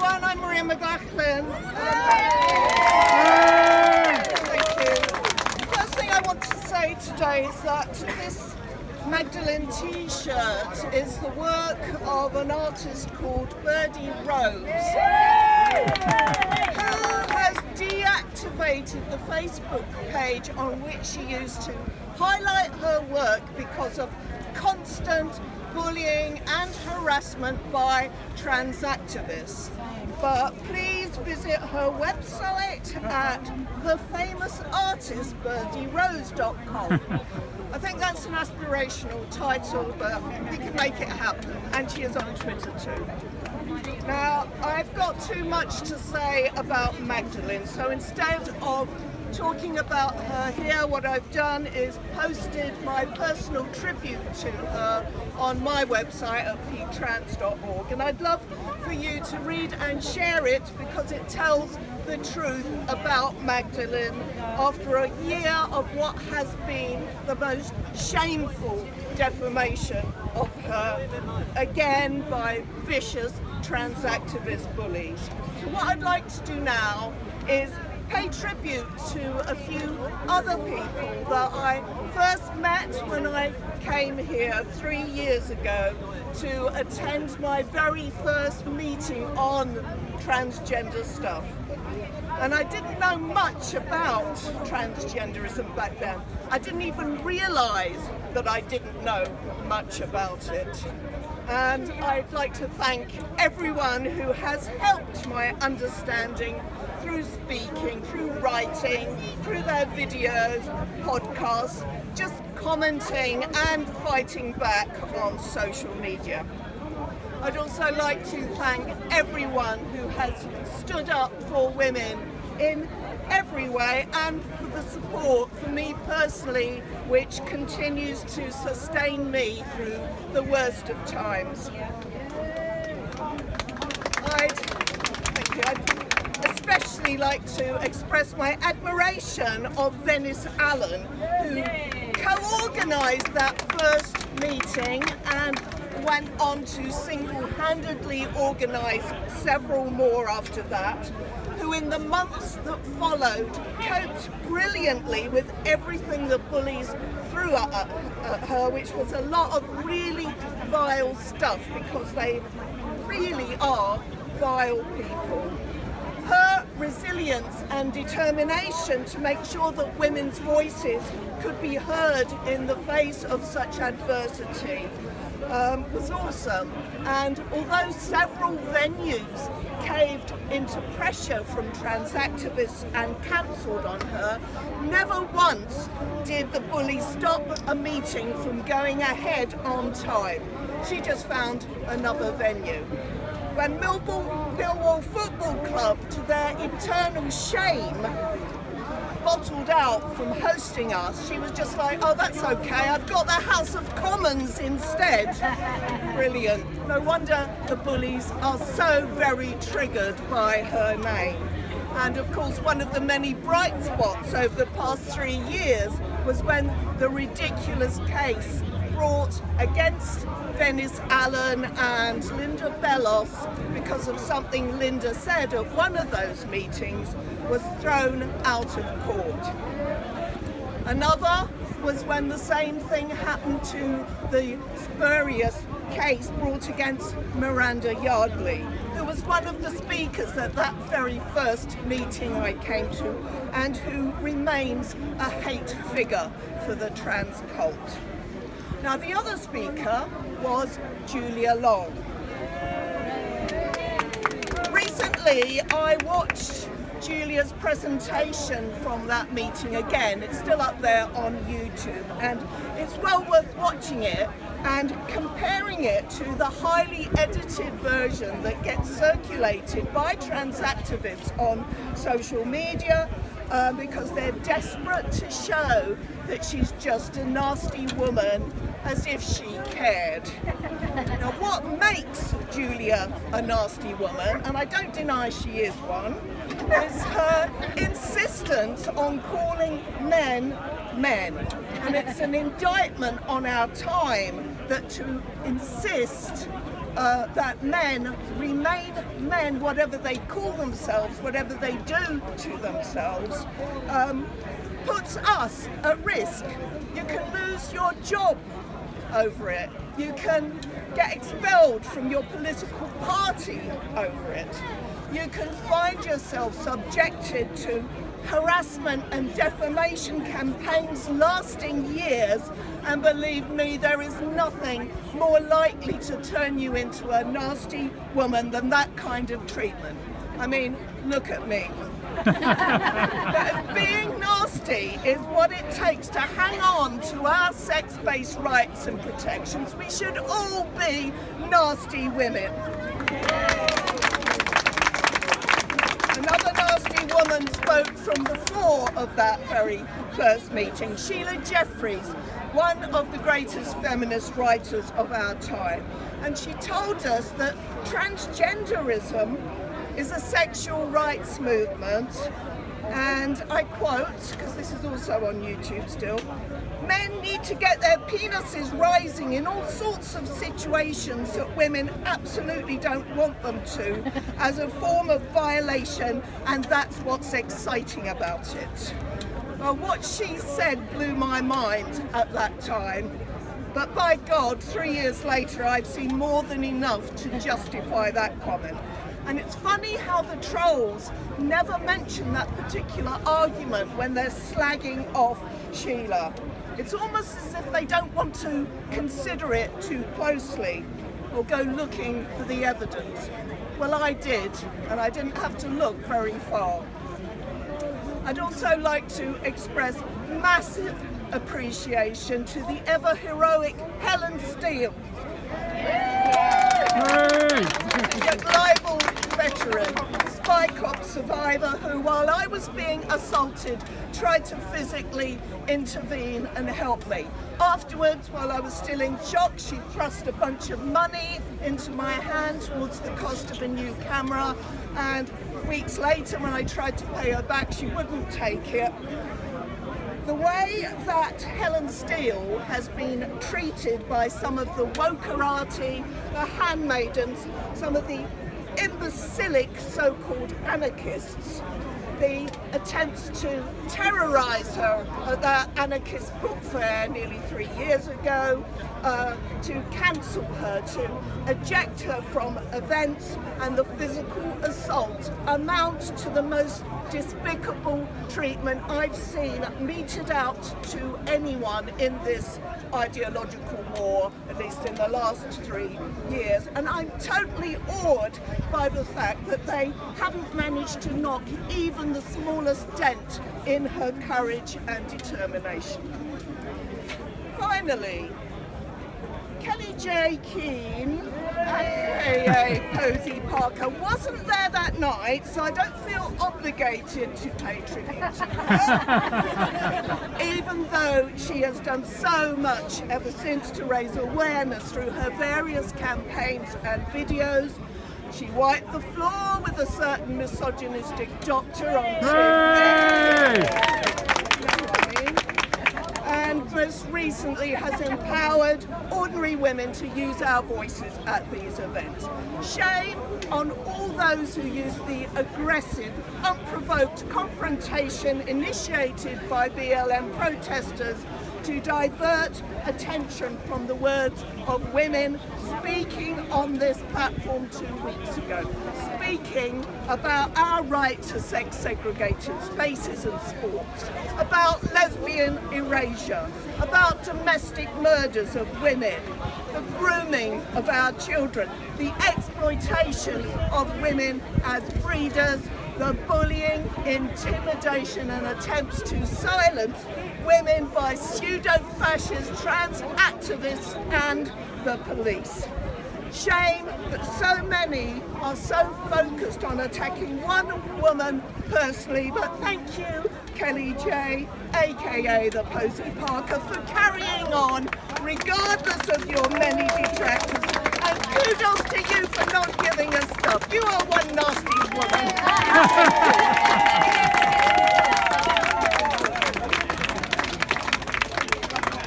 everyone, I'm Maria McLachlan. Thank you. The first thing I want to say today is that this Magdalene t-shirt is the work of an artist called Birdie Rose, who has deactivated the Facebook page on which she used to highlight her work because of constant bullying and harassment by trans activists. But please visit her website at thefamous.artistbirdierose.com. I think that's an aspirational title, but we can make it happen. And she is on Twitter too. Now, I've got too much to say about Magdalene, so instead of talking about her here, what I've done is posted my personal tribute to her on my website at peaktrans.org, and I'd love for you to read and share it because it tells the truth about Magdalene after a year of what has been the most shameful defamation of her, again by vicious trans activist bullies. So what I'd like to do now is pay tribute to a few other people that I first met when I came here 3 years ago to attend my very first meeting on transgender stuff. And I didn't know much about transgenderism back then. I didn't even realize that I didn't know much about it. And I'd like to thank everyone who has helped my understanding through speaking, through writing, through their videos, podcasts, just commenting and fighting back on social media. I'd also like to thank everyone who has stood up for women in every way and for the support for me personally, which continues to sustain me through the worst of times. I'd especially like to express my admiration of Venice Allen, who co-organised that first meeting and went on to single-handedly organise several more after that, who in the months that followed coped brilliantly with everything the bullies threw at her, which was a lot of really vile stuff because they really are vile people. Her resilience and determination to make sure that women's voices could be heard in the face of such adversity was awesome. And although several venues caved into pressure from trans activists and cancelled on her, never once did the bully stop a meeting from going ahead on time. She just found another venue. When Millwall Football Club, to their eternal shame, bottled out from hosting us, she was just like, oh, that's okay, I've got the House of Commons instead. Brilliant. No wonder the bullies are so very triggered by her name. And of course, one of the many bright spots over the past 3 years was when the ridiculous case brought against Venice Allen and Linda Bellos because of something Linda said at one of those meetings was thrown out of court. Another was when the same thing happened to the spurious case brought against Miranda Yardley, who was one of the speakers at that very first meeting I came to and who remains a hate figure for the trans cult. Now, the other speaker was Julia Long. Recently, I watched Julia's presentation from that meeting again. It's still up there on YouTube, and it's well worth watching it and comparing it to the highly edited version that gets circulated by trans activists on social media because they're desperate to show that she's just a nasty woman, as if she cared. Now, what makes Julia a nasty woman, and I don't deny she is one, is her insistence on calling men men. And it's an indictment on our time that to insist that men remain men, whatever they call themselves, whatever they do to themselves, puts us at risk. You can lose your job over it. You can get expelled from your political party over it. You can find yourself subjected to harassment and defamation campaigns lasting years, and believe me, there is nothing more likely to turn you into a nasty woman than that kind of treatment. I mean, look at me. But being nasty is what it takes to hang on to our sex-based rights and protections. We should all be nasty women. Another nasty woman spoke from the floor of that very first meeting, Sheila Jeffries, one of the greatest feminist writers of our time. And she told us that transgenderism is a sexual rights movement, and I quote, because this is also on YouTube still, "Men need to get their penises rising in all sorts of situations that women absolutely don't want them to, as a form of violation, and that's what's exciting about it." Well, what she said blew my mind at that time, but by God, 3 years later, I've seen more than enough to justify that comment. And it's funny how the trolls never mention that particular argument when they're slagging off Sheila. It's almost as if they don't want to consider it too closely or go looking for the evidence. Well, I did, and I didn't have to look very far. I'd also like to express massive appreciation to the ever-heroic Helen Steele, a global veteran, spy cop survivor who, while I was being assaulted, tried to physically intervene and help me. Afterwards, while I was still in shock, she thrust a bunch of money into my hand towards the cost of a new camera, and weeks later when I tried to pay her back, she wouldn't take it. The way that Helen Steele has been treated by some of the wokerati, the handmaidens, some of the imbecilic so-called anarchists, the attempts to terrorise her at that anarchist book fair nearly 3 years ago, to cancel her, to eject her from events, and the physical assault amount to the most despicable treatment I've seen meted out to anyone in this ideological war, at least in the last 3 years. And I'm totally awed by the fact that they haven't managed to knock even the smallest dent in her courage and determination. Finally, Kelly J. Keane, aka Posey Parker, wasn't there that night, so I don't feel obligated to pay tribute to her, even though she has done so much ever since to raise awareness through her various campaigns and videos. She wiped the floor with a certain misogynistic doctor on TV. And most recently has empowered ordinary women to use our voices at these events. Shame on all those who use the aggressive, unprovoked confrontation initiated by BLM protesters to divert attention from the words of women speaking on this platform 2 weeks ago, speaking about our right to sex-segregated spaces and sports, about lesbian erasure, about domestic murders of women, the grooming of our children, the exploitation of women as breeders, the bullying, intimidation and attempts to silence women by pseudo-fascist trans activists and the police. Shame that so many are so focused on attacking one woman personally, but thank you, Kelly J, aka the Posey Parker, for carrying on regardless of your many detractors, and kudos to you for not giving us stuff. You are one nasty woman.